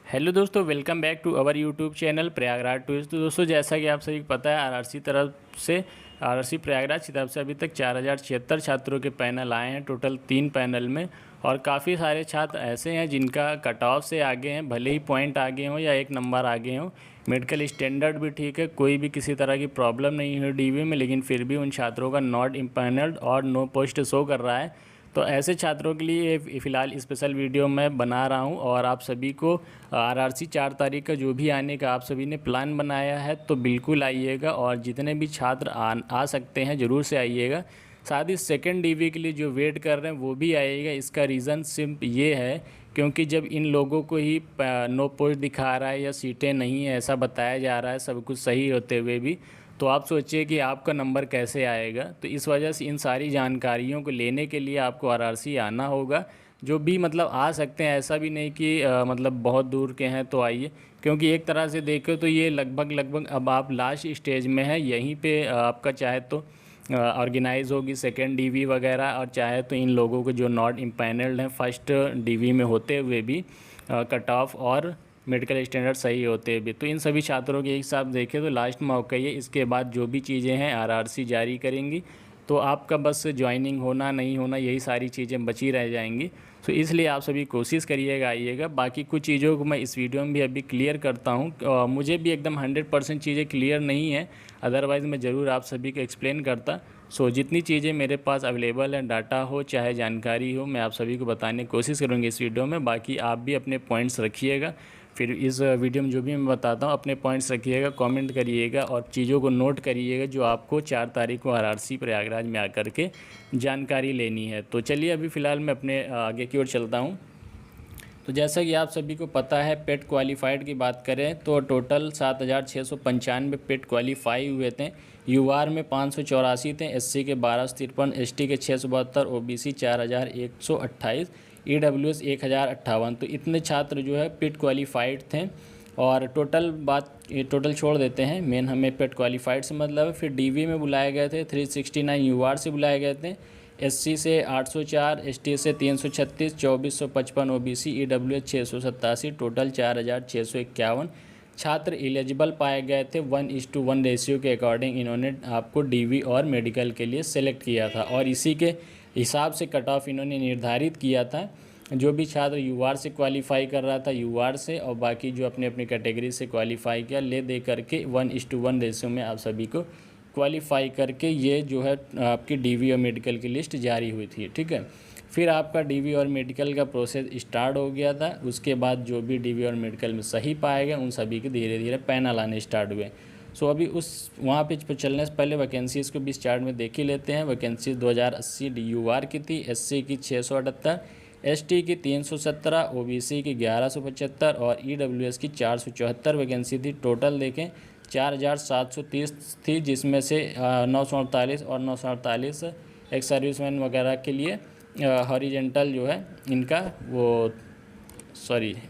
Hello दोस्तों, welcome back to our YouTube channel Prayagraj tourist. तो दोस्तों, जैसा कि आप सभी को पता है, आरआरसी प्रयागराज की तरफ से अभी तक 4076 छात्रों के पैनल आए हैं, टोटल 3 पैनल में। और काफ़ी सारे छात्र ऐसे हैं जिनका कट ऑफ से आगे हैं, भले ही पॉइंट आगे हों या एक नंबर आगे हों। मेडिकल स्टैंडर्ड भी ठीक है, कोई भी किसी तरह की प्रॉब्लम नहीं है डीवी में, लेकिन फिर भी उन छात्रों का नॉट इम्पैनल्ड और नो पोस्ट शो कर रहा है। तो ऐसे छात्रों के लिए फ़िलहाल स्पेशल वीडियो मैं बना रहा हूं। और आप सभी को आरआरसी 4 तारीख का जो भी आने का आप सभी ने प्लान बनाया है, तो बिल्कुल आइएगा। और जितने भी छात्र आ सकते हैं ज़रूर से आइएगा। साथ ही सेकेंड डीवी के लिए जो वेट कर रहे हैं वो भी आइएगा। इसका रीज़न सिर्फ ये है क्योंकि जब इन लोगों को ही नो पोस्ट दिखा रहा है या सीटें नहीं है ऐसा बताया जा रहा है, सब कुछ सही होते हुए भी, तो आप सोचिए कि आपका नंबर कैसे आएगा। तो इस वजह से इन सारी जानकारियों को लेने के लिए आपको आरआरसी आना होगा। जो भी मतलब आ सकते हैं, ऐसा भी नहीं कि मतलब बहुत दूर के हैं तो आइए, क्योंकि एक तरह से देखें तो ये लगभग अब आप लास्ट स्टेज में हैं। यहीं पे आपका चाहे तो ऑर्गेनाइज होगी सेकेंड डीवी वगैरह, और चाहे तो इन लोगों को जो नॉट इम्पैनल्ड हैं फर्स्ट डीवी में होते हुए भी कट ऑफ और मेडिकल स्टैंडर्ड सही होते भी, तो इन सभी छात्रों के एक साथ देखें तो लास्ट मौका ही है। इसके बाद जो भी चीज़ें हैं आरआरसी जारी करेंगी, तो आपका बस ज्वाइनिंग होना नहीं होना यही सारी चीज़ें बची रह जाएंगी। तो इसलिए आप सभी कोशिश करिएगा आइएगा। बाकी कुछ चीज़ों को मैं इस वीडियो में भी अभी क्लियर करता हूँ। मुझे भी एकदम 100% चीज़ें क्लियर नहीं है, अदरवाइज़ मैं ज़रूर आप सभी को एक्सप्लेन करता। जितनी चीज़ें मेरे पास अवेलेबल हैं, डाटा हो चाहे जानकारी हो, मैं आप सभी को बताने की कोशिश करूँगी इस वीडियो में। बाकी आप भी अपने पॉइंट्स रखिएगा। फिर इस वीडियो में जो भी मैं बताता हूँ अपने पॉइंट्स रखिएगा, कमेंट करिएगा और चीज़ों को नोट करिएगा जो आपको 4 तारीख को आरआरसी प्रयागराज में आकर के जानकारी लेनी है। तो चलिए अभी फ़िलहाल मैं अपने आगे की ओर चलता हूँ। तो जैसा कि आप सभी को पता है, पेट क्वालिफाइड की बात करें तो टोटल 7695 पेट क्वालिफाई हुए थे। यूआर में 584 थे, एससी के 1253, एसटी के 672, ओबीसी 4128, ईडब्ल्यूएस 1058। तो इतने छात्र जो है पेट क्वालिफाइड थे। और टोटल छोड़ देते हैं, मेन हमें पेट क्वालिफाइड से मतलब है। फिर डीवी में बुलाए गए थे 369, यूआर से बुलाए गए थे, एससी से 804, एसटी से 336, 2455 ओबीसी, ईडब्ल्यूएस 687, टोटल 4651 छात्र एलिजिबल पाए गए थे। 1:1 रेशियो के अकॉर्डिंग इन्होंने आपको डीवी और मेडिकल के लिए सेलेक्ट किया था, और इसी के हिसाब से कट ऑफ इन्होंने निर्धारित किया था। जो भी छात्र यूआर से क्वालिफाई कर रहा था यूआर से, और बाकी जो अपने अपनी कैटेगरी से क्वालिफाई किया, ले दे करके 1:1 रेशियो में आप सभी को क्वालिफाई करके ये जो है आपकी डीवी और मेडिकल की लिस्ट जारी हुई थी। ठीक है, फिर आपका डीवी और मेडिकल का प्रोसेस स्टार्ट हो गया था। उसके बाद जो भी डीवी और मेडिकल में सही पाए गए उन सभी के धीरे धीरे पैनल आने स्टार्ट हुए। अभी उस वहाँ पे चलने से पहले वैकेंसीज़ को भी स्टार्ट में देख ही लेते हैं। वैकेंसीज 2080 यूआर की थी, एससी की 678, एसटी की 317, ओबीसी की 1175 और ईडब्ल्यूएस की 474 वैकेंसी थी। टोटल देखें 4730 थी, जिसमें से 948 और 948 एक सर्विसमैन वगैरह के लिए हॉरिजेंटल जो है इनका वो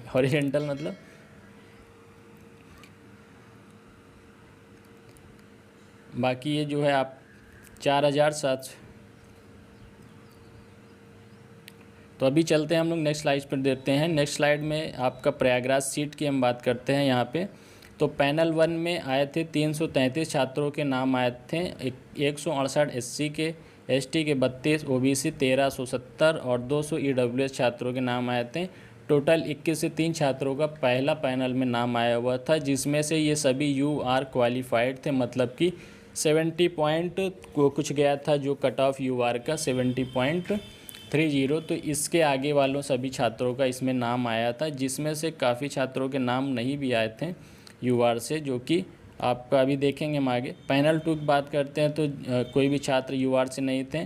हॉरिजेंटल मतलब बाकी ये जो है आप 4700। तो अभी चलते हैं हम लोग नेक्स्ट स्लाइड पर देखते हैं। नेक्स्ट स्लाइड में आपका प्रयागराज सीट की हम बात करते हैं यहाँ पे। तो पैनल 1 में आए थे 333 छात्रों के नाम आए थे। 168 एससी के, एसटी के 32, ओबीसी 1370 और 200 ईडब्ल्यूएस छात्रों के नाम आए थे। टोटल 21 से 3 छात्रों का पहला पैनल में नाम आया हुआ था, जिसमें से ये सभी यूआर क्वालिफाइड थे, मतलब कि 70 पॉइंट कुछ गया था जो कट ऑफ यूआर का 70.30। तो इसके आगे वालों सभी छात्रों का इसमें नाम आया था, जिसमें से काफ़ी छात्रों के नाम नहीं भी आए थे यूआर से, जो कि आपका अभी देखेंगे हम आगे। पैनल 2 की बात करते हैं तो कोई भी छात्र यूआर से नहीं थे।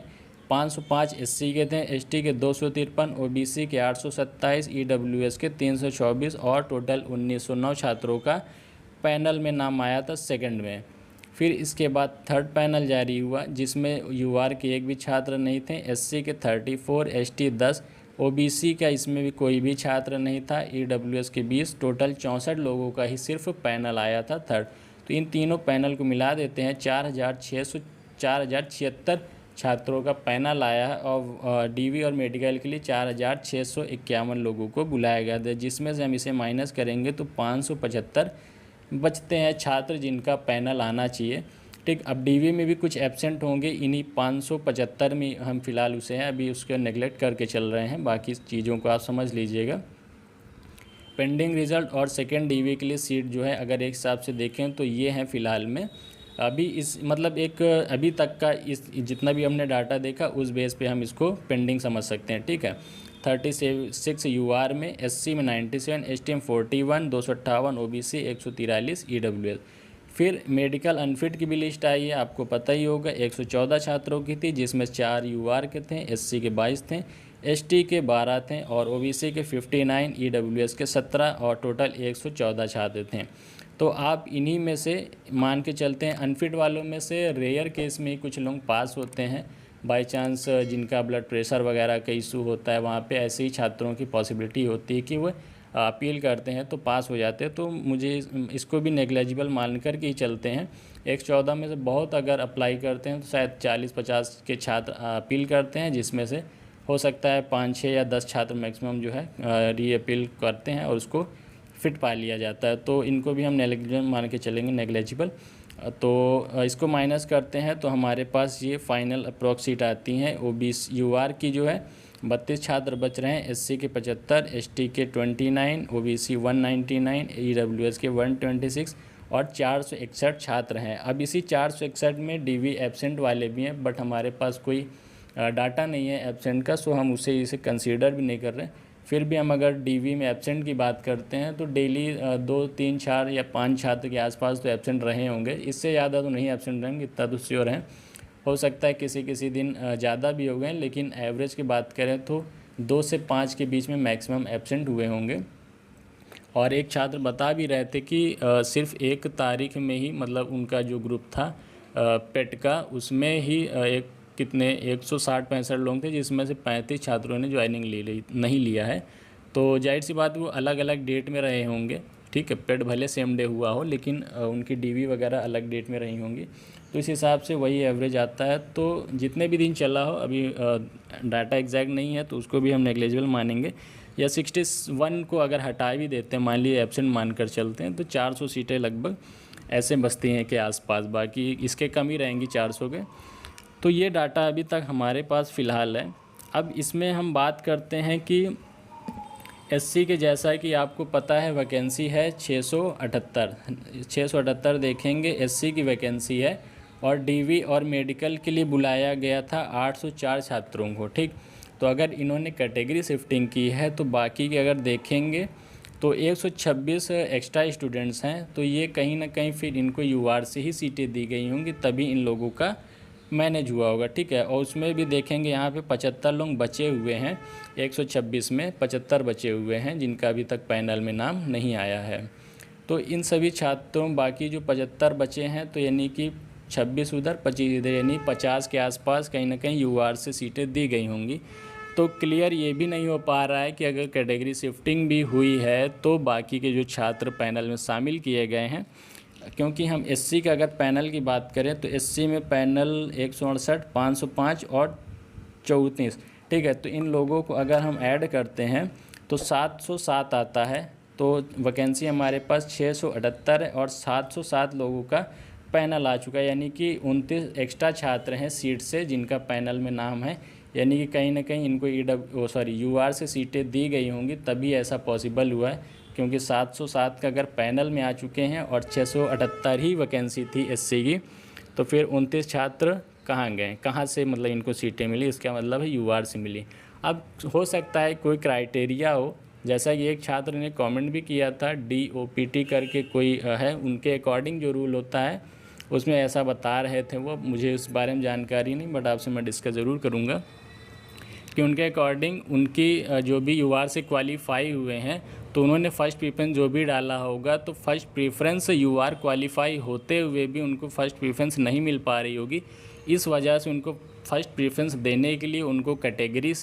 505 एससी के थे, एसटी के 253, ओबीसी के 827, ईडब्ल्यूएस के 324 और टोटल 1909 छात्रों का पैनल में नाम आया था सेकंड में। फिर इसके बाद थर्ड पैनल जारी हुआ, जिसमें यूआर के एक भी छात्र नहीं थे। एससी के 34, एसटी 10, ओबीसी का इसमें भी कोई भी छात्र नहीं था, ईडब्ल्यूएस के 20, टोटल 64 लोगों का ही सिर्फ पैनल आया था थर्ड। तो इन तीनों पैनल को मिला देते हैं 4076 छात्रों का पैनल आया है और डीवी और मेडिकल के लिए 4651 लोगों को बुलाया गया था, जिसमें से हम इसे माइनस करेंगे तो 575 बचते हैं छात्र जिनका पैनल आना चाहिए। ठीक, अब डीवी में भी कुछ एब्सेंट होंगे, इन्हीं 575 में हम फिलहाल उसे हैं अभी उसके नेगलेक्ट करके चल रहे हैं, बाकी चीज़ों को आप समझ लीजिएगा। पेंडिंग रिज़ल्ट और सेकेंड डीवी के लिए सीट जो है अगर एक हिसाब से देखें तो ये हैं फ़िलहाल में अभी इस मतलब एक अभी तक का इस जितना भी हमने डाटा देखा उस बेस पे हम इसको पेंडिंग समझ सकते हैं। ठीक है, 36 यूआर में, एससी में 97, एसटीएम 41, 258, ओबीसी 143, ईडब्ल्यूएस। फिर मेडिकल अनफिट की भी लिस्ट आई है, आपको पता ही होगा, 114 छात्रों की थी, जिसमें 4 यूआर के थे, एससी के 22 थे, एसटी के 12 थे और ओबीसी के 59, ईडब्ल्यूएस के 17 और टोटल 114 छात्र थे। तो आप इन्हीं में से मान के चलते हैं, अनफिट वालों में से रेयर केस में ही कुछ लोग पास होते हैं, बाय चांस जिनका ब्लड प्रेशर वगैरह का इशू होता है वहाँ पे ऐसे ही छात्रों की पॉसिबिलिटी होती है कि वो अपील करते हैं तो पास हो जाते हैं। तो मुझे इसको भी नेग्लेजिबल मान कर के ही चलते हैं। 114 में से बहुत अगर अप्लाई करते हैं तो शायद 40-50 के छात्र अपील करते हैं, जिसमें से हो सकता है 5-6 या 10 छात्र मैक्सिमम जो है री अपील करते हैं और उसको फिट पा लिया जाता है। तो इनको भी हम नेग्लेजिबल मान के चलेंगे, नेग्लेजिबल। तो इसको माइनस करते हैं तो हमारे पास ये फाइनल अप्रॉक्स सीट आती हैं। ओबीसी यूआर की जो है 32 छात्र बच रहे हैं, एससी के 75, एसटी के 29, ओबीसी 199, ईडब्ल्यूएस के 126 और 461 छात्र हैं। अब इसी 461 में डीवी एब्सेंट वाले भी हैं, बट हमारे पास कोई डाटा नहीं है एब्सेंट का, सो हम इसे कंसीडर भी नहीं कर रहे। फिर भी हम अगर डीवी में एब्सेंट की बात करते हैं तो डेली 2, 3, 4 या 5 छात्र के आसपास तो एब्सेंट रहे होंगे, इससे ज़्यादा तो नहीं एब्सेंट रहेंगे, इतना तो श्योर हैं। हो सकता है किसी किसी दिन ज़्यादा भी हो गए, लेकिन एवरेज की बात करें तो 2 से 5 के बीच में मैक्सिमम एब्सेंट हुए होंगे। और एक छात्र बता भी रहे थे कि सिर्फ 1 तारीख में ही मतलब उनका जो ग्रुप था पेट का, उसमें ही एक कितने 160-65 लोग थे, जिसमें से 35 छात्रों ने ज्वाइनिंग नहीं लिया है। तो जाहिर सी बात वो अलग अलग डेट में रहे होंगे। ठीक है, पेट भले सेम डे हुआ हो लेकिन उनकी डीवी वगैरह अलग डेट में रही होंगी, तो इस हिसाब से वही एवरेज आता है। तो जितने भी दिन चला हो, अभी डाटा एग्जैक्ट नहीं है तो उसको भी हम नेग्लेजिबल मानेंगे। या 61 को अगर हटा भी देते हैं, मान लीजिए एब्सेंट मानकर चलते हैं, तो 400 सीटें लगभग ऐसे बस्ती हैं के आसपास, बाकी इसके कम ही रहेंगी 400 के। तो ये डाटा अभी तक हमारे पास फ़िलहाल है। अब इसमें हम बात करते हैं कि एससी के जैसा कि आपको पता है वैकेंसी है 678 देखेंगे एससी की वैकेंसी है, और डीवी और मेडिकल के लिए बुलाया गया था 804 छात्रों को। ठीक, तो अगर इन्होंने कैटेगरी शिफ्टिंग की है तो बाकी के अगर देखेंगे तो 126 एक्स्ट्रा स्टूडेंट्स हैं, तो ये कहीं ना कहीं फिर इनको यूआर से ही सीटें दी गई होंगी, तभी इन लोगों का मैनेज हुआ होगा। ठीक है, और उसमें भी देखेंगे यहाँ पे 75 लोग बचे हुए हैं, 126 में 75 बचे हुए हैं जिनका अभी तक पैनल में नाम नहीं आया है। तो इन सभी छात्रों बाकी जो 75 बचे हैं, तो यानी कि 26 उधर 25 इधर, यानी 50 के आसपास कहीं ना कहीं यूआर से सीटें दी गई होंगी। तो क्लियर ये भी नहीं हो पा रहा है कि अगर कैटेगरी शिफ्टिंग भी हुई है तो बाकी के जो छात्र पैनल में शामिल किए गए हैं, क्योंकि हम एससी का अगर पैनल की बात करें तो एससी में पैनल 168, 505 और 34। ठीक है, तो इन लोगों को अगर हम ऐड करते हैं तो 707 आता है। तो वैकेंसी हमारे पास 678 है और 707 लोगों का पैनल आ चुका है, यानी कि 29 एक्स्ट्रा छात्र हैं सीट से जिनका पैनल में नाम है, यानी कि कहीं ना कहीं इनको यूआर से सीटें दी गई होंगी, तभी ऐसा पॉसिबल हुआ है। क्योंकि 707 का अगर पैनल में आ चुके हैं और 678 ही वैकेंसी थी एससी की, तो फिर 29 छात्र कहाँ गए, कहाँ से मतलब इनको सीटें मिली, इसका मतलब है यूआर से मिली। अब हो सकता है कोई क्राइटेरिया हो, जैसा कि एक छात्र ने कमेंट भी किया था, DOPT करके कोई है, उनके अकॉर्डिंग जो रूल होता है उसमें ऐसा बता रहे थे वो, मुझे उस बारे में जानकारी नहीं, बट आपसे मैं डिस्कस ज़रूर करूँगा कि उनके अकॉर्डिंग उनकी जो भी यूआर से क्वालिफाई हुए हैं तो उन्होंने फ़र्स्ट प्रेफरेंस जो भी डाला होगा, तो फर्स्ट प्रेफरेंस यूआर क्वालिफाई होते हुए भी उनको फ़र्स्ट प्रेफरेंस नहीं मिल पा रही होगी। इस वजह से उनको फ़र्स्ट प्रेफरेंस देने के लिए उनको कैटेगरी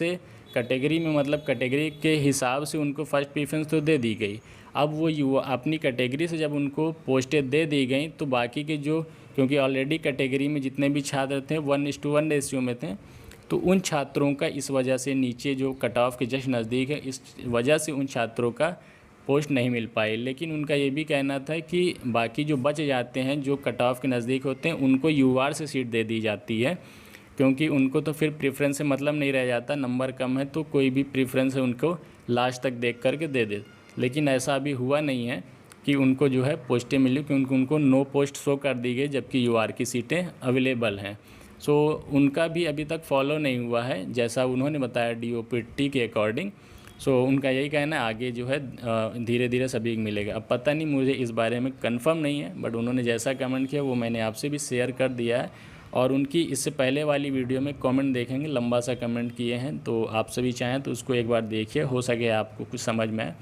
कैटेगरी में मतलब कैटेगरी के हिसाब से उनको फर्स्ट प्रेफरेंस तो दे दी गई। अब वो युवा अपनी कैटेगरी से जब उनको पोस्टें दे दी गई तो बाकी के जो, क्योंकि ऑलरेडी कैटेगरी में जितने भी छात्र थे 1:1 रेशियो में थे, तो उन छात्रों का इस वजह से नीचे जो कट ऑफ के जस्ट नज़दीक है, इस वजह से उन छात्रों का पोस्ट नहीं मिल पाई। लेकिन उनका ये भी कहना था कि बाकी जो बच जाते हैं जो कट ऑफ के नज़दीक होते हैं उनको यूआर से सीट दे दी जाती है, क्योंकि उनको तो फिर प्रेफरेंस से मतलब नहीं रह जाता, नंबर कम है तो कोई भी प्रेफरेंस है उनको लास्ट तक देख करके दे दे। लेकिन ऐसा अभी हुआ नहीं है कि उनको जो है पोस्टें मिली, क्योंकि उनको नो पोस्ट शो कर दी गई जबकि यूआर की सीटें अवेलेबल हैं। सो उनका भी अभी तक फॉलो नहीं हुआ है जैसा उन्होंने बताया डीओपीटी के अकॉर्डिंग। सो उनका यही कहना है आगे जो है धीरे धीरे सभी को मिलेगा। अब पता नहीं, मुझे इस बारे में कंफर्म नहीं है, बट उन्होंने जैसा कमेंट किया वो मैंने आपसे भी शेयर कर दिया है। और उनकी इससे पहले वाली वीडियो में कमेंट देखेंगे, लंबा सा कमेंट किए हैं, तो आप सभी चाहें तो उसको एक बार देखिए, हो सके आपको कुछ समझ में आए।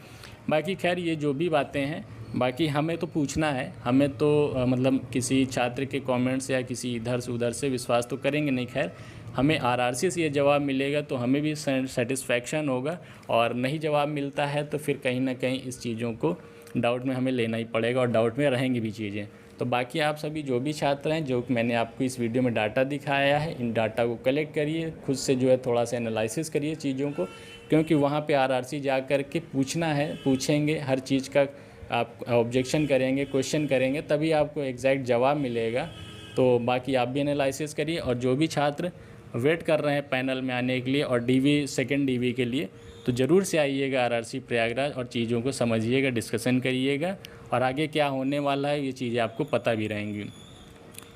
बाकी खैर ये जो भी बातें हैं, बाकी हमें तो पूछना है, हमें तो मतलब किसी छात्र के कमेंट्स या किसी इधर से उधर से विश्वास तो करेंगे नहीं। खैर हमें आरआरसी से ये जवाब मिलेगा तो हमें भी सेटिस्फैक्शन होगा, और नहीं जवाब मिलता है तो फिर कहीं ना कहीं इस चीज़ों को डाउट में हमें लेना ही पड़ेगा और डाउट में रहेंगी भी चीज़ें। तो बाकी आप सभी जो भी छात्र हैं, जो मैंने आपको इस वीडियो में डाटा दिखाया है, इन डाटा को कलेक्ट करिए, खुद से जो है थोड़ा सा एनालिसिस करिए चीज़ों को, क्योंकि वहाँ पे आरआरसी जा कर के पूछना है, पूछेंगे हर चीज़ का, आप ऑब्जेक्शन करेंगे, क्वेश्चन करेंगे, तभी आपको एग्जैक्ट जवाब मिलेगा। तो बाकी आप भी एनालिसिस करिए, और जो भी छात्र वेट कर रहे हैं पैनल में आने के लिए और डीवी सेकेंड डीवी के लिए, तो ज़रूर से आइएगा आरआरसी प्रयागराज और चीज़ों को समझिएगा, डिस्कशन करिएगा, और आगे क्या होने वाला है ये चीज़ें आपको पता भी रहेंगी।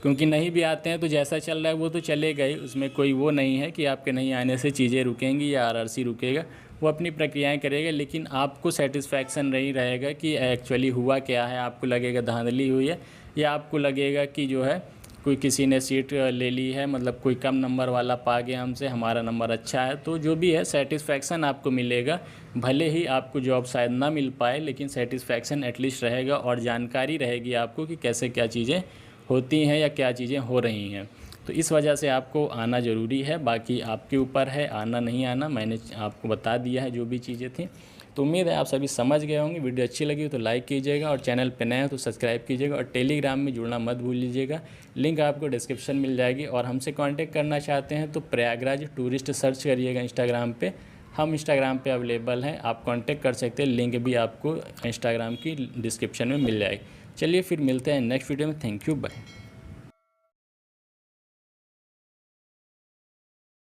क्योंकि नहीं भी आते हैं तो जैसा चल रहा है वो तो चलेगा ही, उसमें कोई वो नहीं है कि आपके नहीं आने से चीज़ें रुकेंगी या आरआरसी रुकेगा, वो अपनी प्रक्रियाएं करेगा। लेकिन आपको सेटिस्फैक्शन नहीं रहेगा कि एक्चुअली हुआ क्या है, आपको लगेगा धांधली हुई है, या आपको लगेगा कि जो है कोई किसी ने सीट ले ली है, मतलब कोई कम नंबर वाला पा गया हमसे, हमारा नंबर अच्छा है। तो जो भी है सेटिस्फैक्शन आपको मिलेगा, भले ही आपको जॉब शायद ना मिल पाए, लेकिन सेटिस्फैक्शन एटलीस्ट रहेगा और जानकारी रहेगी आपको कि कैसे क्या चीज़ें होती हैं या क्या चीज़ें हो रही हैं। तो इस वजह से आपको आना ज़रूरी है, बाकी आपके ऊपर है आना नहीं आना, मैंने आपको बता दिया है जो भी चीज़ें थी। तो उम्मीद है आप सभी समझ गए होंगे। वीडियो अच्छी लगी हो तो लाइक कीजिएगा, और चैनल पे नए हो तो सब्सक्राइब कीजिएगा, और टेलीग्राम में जुड़ना मत भूलिएगा, लिंक आपको डिस्क्रिप्शन मिल जाएगी। और हमसे कांटेक्ट करना चाहते हैं तो प्रयागराज टूरिस्ट सर्च करिएगा इंस्टाग्राम पे, हम इंस्टाग्राम पे अवेलेबल हैं, आप कांटेक्ट कर सकते हैं, लिंक भी आपको इंस्टाग्राम की डिस्क्रिप्शन में मिल जाएगी। चलिए फिर मिलते हैं नेक्स्ट वीडियो में। Thank you, bye.